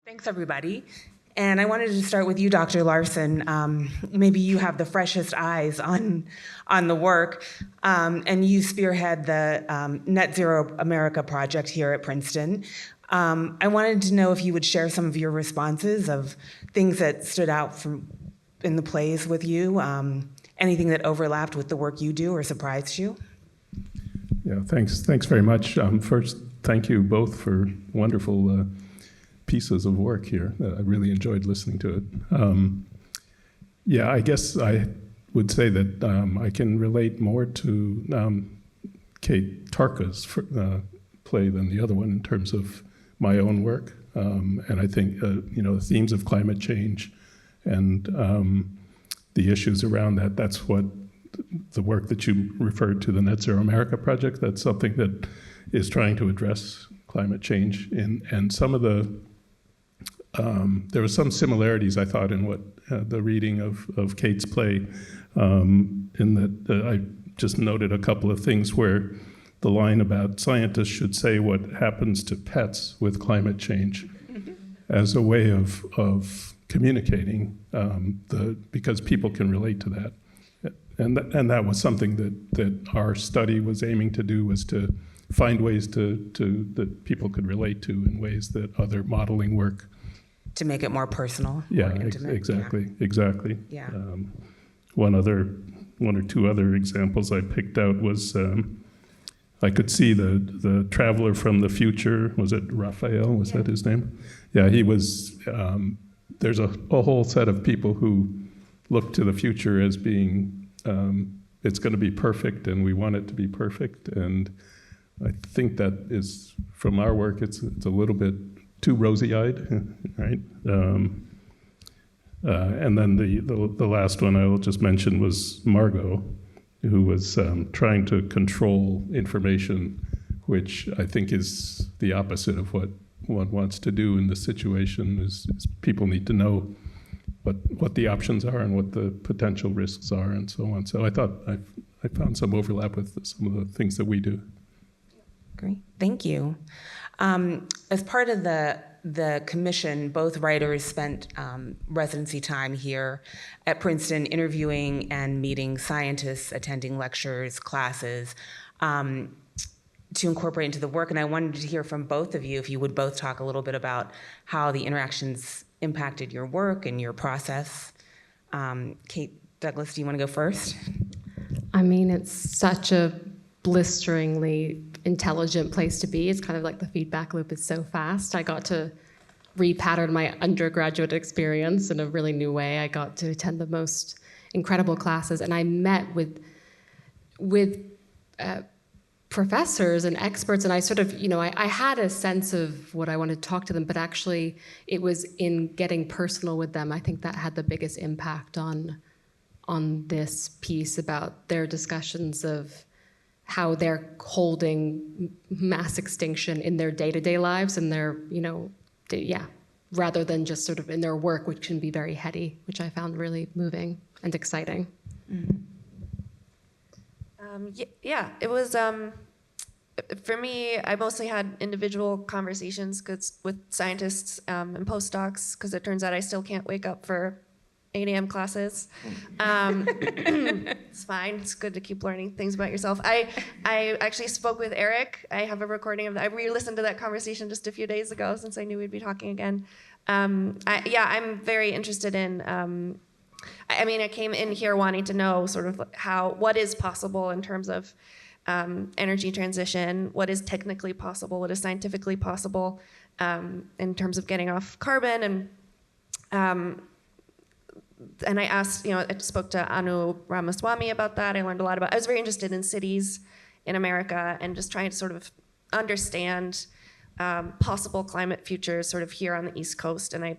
Thanks, everybody. And I wanted to start with you, Dr. Larson. Maybe you have the freshest eyes on the work, and you spearhead the Net Zero America project here at Princeton. I wanted to know if you would share some of your responses of things that stood out in the plays with you, anything that overlapped with the work you do or surprised you. Yeah, thanks very much. First, thank you both for wonderful pieces of work here. I really enjoyed listening to it. Yeah, I guess I would say that I can relate more to Kate Tarker's play than the other one in terms of my own work. And I think, the themes of climate change and the issues around that, that's what the work that you referred to, the Net Zero America project, that's something that is trying to address climate change. And some of the there were some similarities, I thought, in what the reading of Kate's play, in that I just noted a couple of things where the line about scientists should say what happens to pets with climate change as a way of communicating, because people can relate to that. And that was something that our study was aiming to do, was to find ways that people could relate to in ways that other modeling work. To make it more personal. Yeah, more intimate. Exactly. Yeah. One or two other examples I picked out was I could see the traveler from the future. Was it Raphael? Was that his name? Yeah, he was. There's a whole set of people who look to the future as being it's going to be perfect, and we want it to be perfect. And I think that is, from our work, it's a little bit too rosy-eyed, right? And then the last one I will just mention was Margot, who was trying to control information, which I think is the opposite of what one wants to do in this situation. Is people need to know what the options are and what the potential risks are and so on. So I thought I found some overlap with some of the things that we do. Great, thank you. As part of the commission, both writers spent residency time here at Princeton interviewing and meeting scientists, attending lectures, classes, to incorporate into the work. And I wanted to hear from both of you, if you would both talk a little bit about how the interactions impacted your work and your process. Kate, Douglas, do you want to go first? I mean, it's such a blisteringly intelligent place to be. It's kind of like the feedback loop is so fast. I got to repattern my undergraduate experience in a really new way. I got to attend the most incredible classes, and I met with professors and experts, and I sort of, I had a sense of what I wanted to talk to them, but actually it was in getting personal with them. I think that had the biggest impact on this piece, about their discussions of how they're holding mass extinction in their day-to-day lives and their, rather than just sort of in their work, which can be very heady, which I found really moving and exciting. Mm-hmm. It was, for me, I mostly had individual conversations with scientists and postdocs, because it turns out I still can't wake up for 8 a.m. classes. It's fine. It's good to keep learning things about yourself. I actually spoke with Eric. I have a recording of that. I re-listened to that conversation just a few days ago, since I knew we'd be talking again. I'm very interested in, I came in here wanting to know sort of what is possible in terms of energy transition, what is technically possible, what is scientifically possible in terms of getting off carbon, and I asked, I spoke to Anu Ramaswamy about that. I learned a lot about, I was very interested in cities in America and just trying to sort of understand possible climate futures sort of here on the East Coast. And I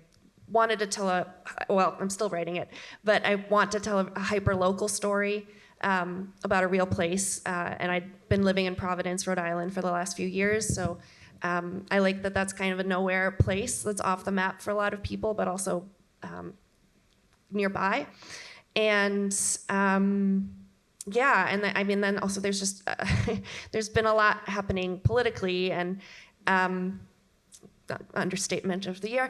wanted to tell I'm still writing it, but I want to tell a hyper-local story about a real place. And I'd been living in Providence, Rhode Island for the last few years. So I like that that's kind of a nowhere place that's off the map for a lot of people, but also nearby. And then also there's just there's been a lot happening politically, and understatement of the year.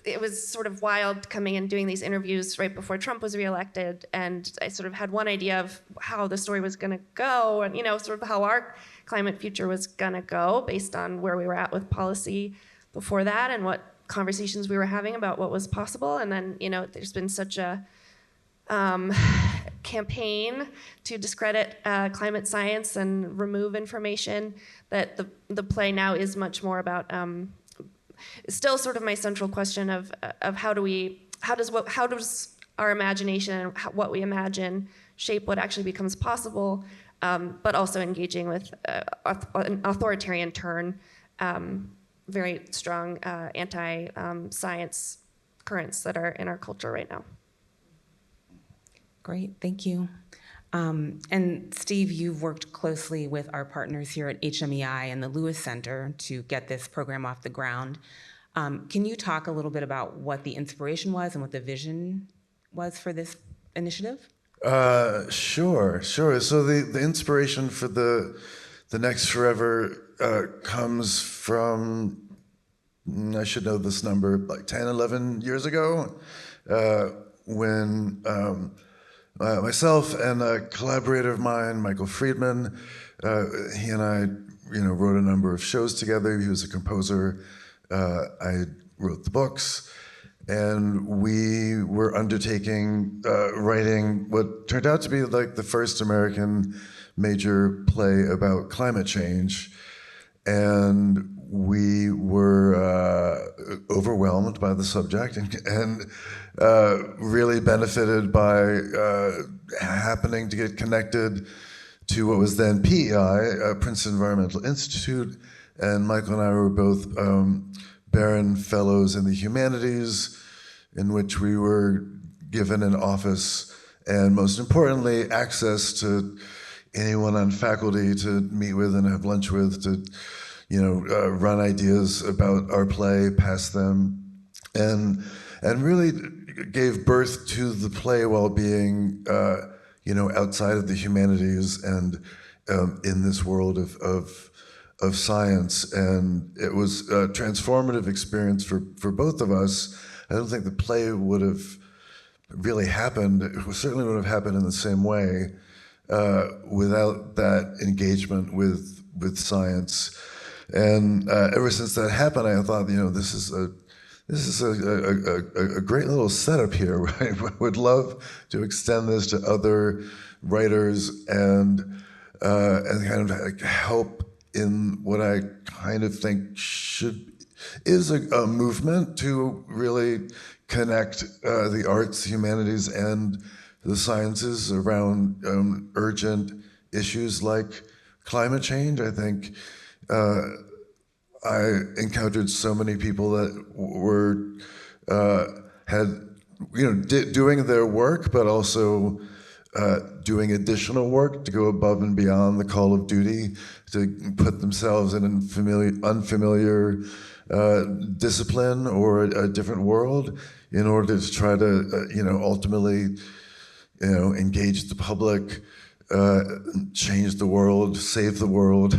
It was sort of wild coming and doing these interviews right before Trump was reelected, and I sort of had one idea of how the story was going to go, and sort of how our climate future was going to go based on where we were at with policy before that and what conversations we were having about what was possible. And then there's been such a campaign to discredit climate science and remove information that the play now is much more about. Still, sort of my central question of how does our imagination and what we imagine shape what actually becomes possible, but also engaging with an authoritarian turn, very strong anti-science currents that are in our culture right now. Great, thank you. And Steve, you've worked closely with our partners here at HMEI and the Lewis Center to get this program off the ground. Can you talk a little bit about what the inspiration was and what the vision was for this initiative? Sure. So the inspiration for the Next Forever comes from, I should know this number, like 10, 11 years ago, when myself and a collaborator of mine, Michael Friedman, he and I, wrote a number of shows together. He was a composer. I wrote the books, and we were undertaking writing what turned out to be like the first American major play about climate change. And we were overwhelmed by the subject and really benefited by happening to get connected to what was then PEI, Princeton Environmental Institute, and Michael and I were both Barron Fellows in the Humanities, in which we were given an office and, most importantly, access to anyone on faculty to meet with and have lunch with, to run ideas about our play past them, and really gave birth to the play while being outside of the humanities and in this world of science. And it was a transformative experience for both of us. I don't think the play would have really happened. It certainly would have happened in the same way without that engagement with science. And ever since that happened, I thought, this is a great little setup here. Right? I would love to extend this to other writers and kind of help in what I kind of think is a movement to really connect the arts, humanities, and the sciences around urgent issues like climate change. I think I encountered so many people that were doing their work, but also doing additional work to go above and beyond the call of duty, to put themselves in an unfamiliar discipline or a different world in order to try to, ultimately, engage the public, change the world, save the world,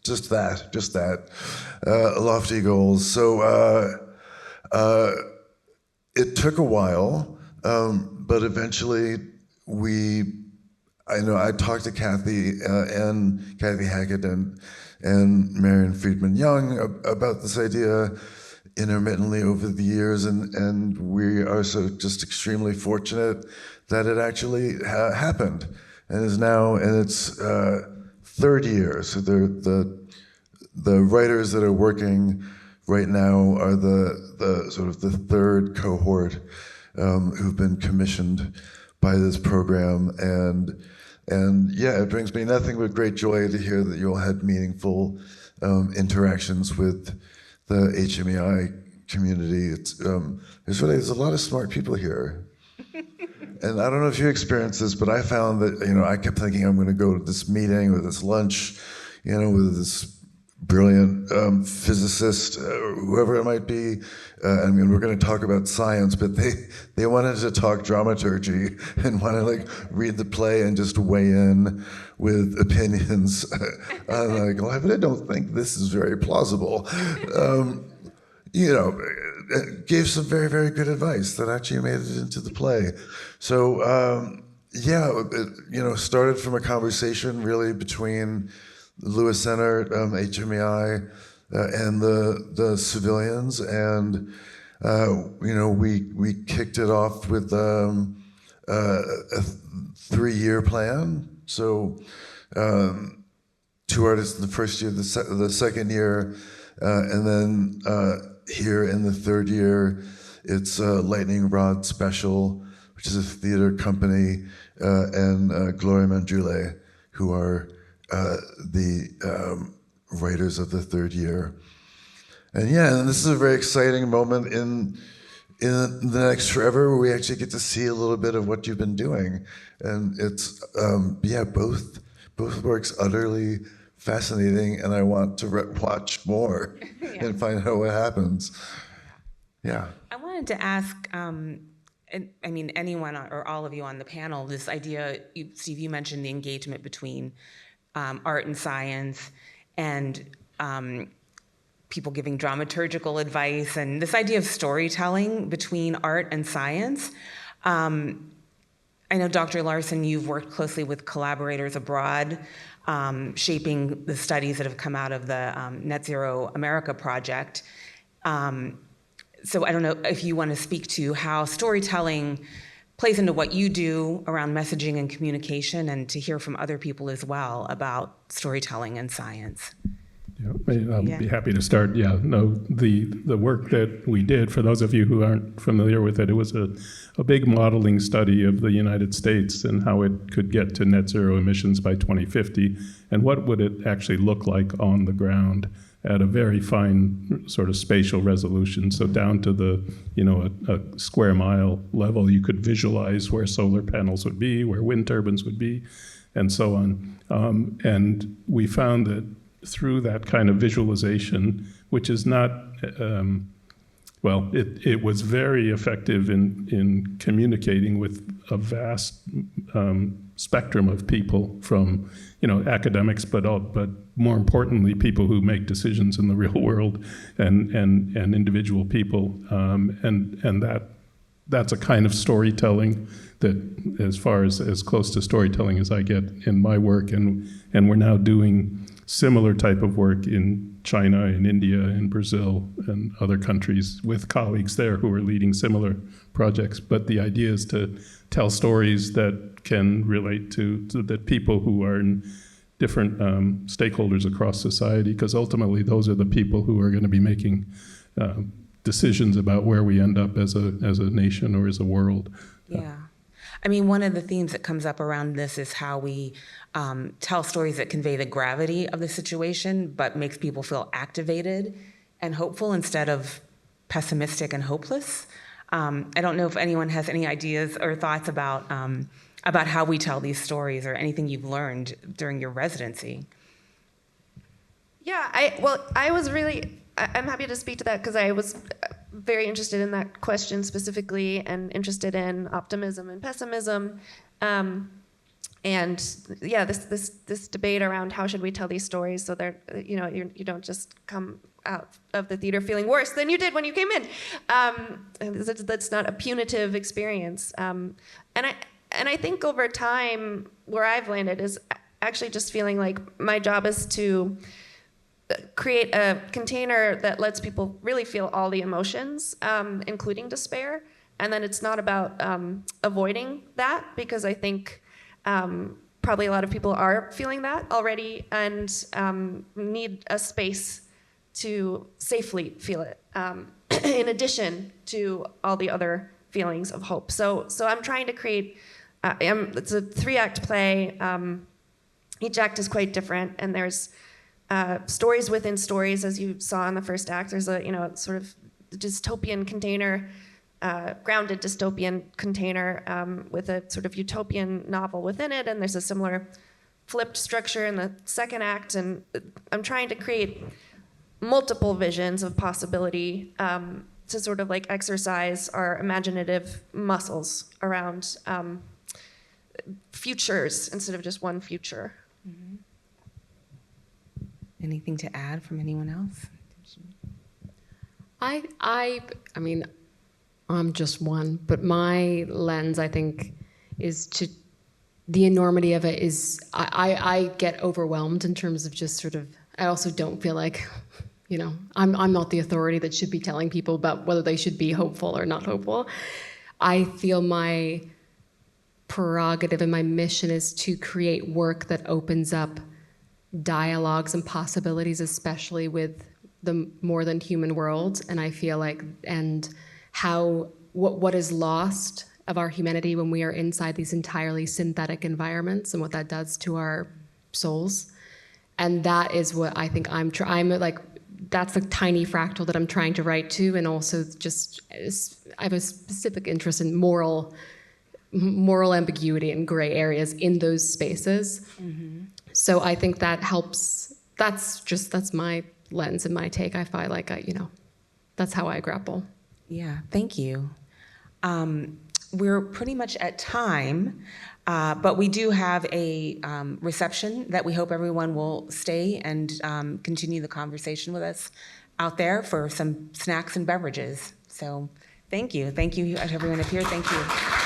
just that, lofty goals. So it took a while, but eventually I talked to Kathy Hackett and Marion Friedman Young about this idea intermittently over the years, and we are so just extremely fortunate that it actually happened and is now in its third year. So the writers that are working right now are the sort of the third cohort who've been commissioned by this program, and yeah, it brings me nothing but great joy to hear that you all had meaningful interactions with the HMEI community. There's a lot of smart people here. And I don't know if you experienced this, but I found that, I kept thinking I'm going to go to this meeting or this lunch, with this brilliant physicist, whoever it might be. I mean, we're going to talk about science, but they wanted to talk dramaturgy and want to like read the play and just weigh in with opinions. I'm like, well, I don't think this is very plausible. You know, gave some very, very good advice that actually made it into the play. So, yeah, it, started from a conversation really between the Lewis Center, HMEI, and the civilians, and we kicked it off with a 3-year plan. So 2 artists in the first year, the second year, and then here in the 3rd year, it's Lightning Rod Special, which is a theater company, and Gloria Mandrule, who are the writers of the 3rd year. And this is a very exciting moment in the next forever, where we actually get to see a little bit of what you've been doing. And it's, both works utterly fascinating, and I want to watch more and find out what happens. Yeah. I wanted to ask, I mean, anyone or all of you on the panel, this idea, Steve, you mentioned the engagement between art and science, and people giving dramaturgical advice, and this idea of storytelling between art and science. I know, Dr. Larson, you've worked closely with collaborators abroad, shaping the studies that have come out of the Net Zero America project. So I don't know if you want to speak to how storytelling plays into what you do around messaging and communication, and to hear from other people as well about storytelling and science. I'll be happy to start. The work that we did, for those of you who aren't familiar with it was a big modeling study of the United States and how it could get to net zero emissions by 2050, and what would it actually look like on the ground at a very fine sort of spatial resolution. So down to the, a square mile level, you could visualize where solar panels would be, where wind turbines would be, and so on. And we found that through that kind of visualization, which is not, it was very effective in communicating with a vast spectrum of people, from academics, but more importantly, people who make decisions in the real world, and individual people, and that's a kind of storytelling that, as far as close to storytelling as I get in my work, and we're now doing similar type of work in China, in India, in Brazil, and other countries with colleagues there who are leading similar projects. But the idea is to tell stories that can relate to that people who are in different stakeholders across society, because ultimately those are the people who are going to be making decisions about where we end up as a nation or as a world. Yeah. I mean, one of the themes that comes up around this is how we tell stories that convey the gravity of the situation, but makes people feel activated and hopeful instead of pessimistic and hopeless. I don't know if anyone has any ideas or thoughts about how we tell these stories, or anything you've learned during your residency. Yeah, I'm happy to speak to that, because I was very interested in that question specifically, and interested in optimism and pessimism. And yeah, this debate around how should we tell these stories so that you don't just come out of the theater feeling worse than you did when you came in. That's not a punitive experience. And I think over time, where I've landed is actually just feeling like my job is to create a container that lets people really feel all the emotions, including despair. And then it's not about avoiding that, because I think probably a lot of people are feeling that already, and need a space to safely feel it, in addition to all the other feelings of hope. So I'm trying to create, it's a 3-act play. Each act is quite different, and there's stories within stories, as you saw in the first act. There's a sort of dystopian container, grounded dystopian container, with a sort of utopian novel within it, and there's a similar flipped structure in the second act, and I'm trying to create multiple visions of possibility to sort of like exercise our imaginative muscles around futures instead of just one future. Anything to add from anyone else? I mean, I'm just one, but my lens, I think, is to the enormity of it is I get overwhelmed in terms of just sort of, I also don't feel like, you know, I'm not the authority that should be telling people about whether they should be hopeful or not hopeful. I feel my prerogative and my mission is to create work that opens up dialogues and possibilities, especially with the more than human world. And I feel like, and how, what is lost of our humanity when we are inside these entirely synthetic environments and what that does to our souls. And that is what I think I'm like, that's a tiny fractal that I'm trying to write to. And also just, I have a specific interest in moral ambiguity and gray areas in those spaces. Mm-hmm. So I think that helps. That's my lens and my take. I find like, that's how I grapple. Yeah, thank you. We're pretty much at time, but we do have a reception that we hope everyone will stay and continue the conversation with us out there for some snacks and beverages. So thank you. Thank you to everyone up here. Thank you.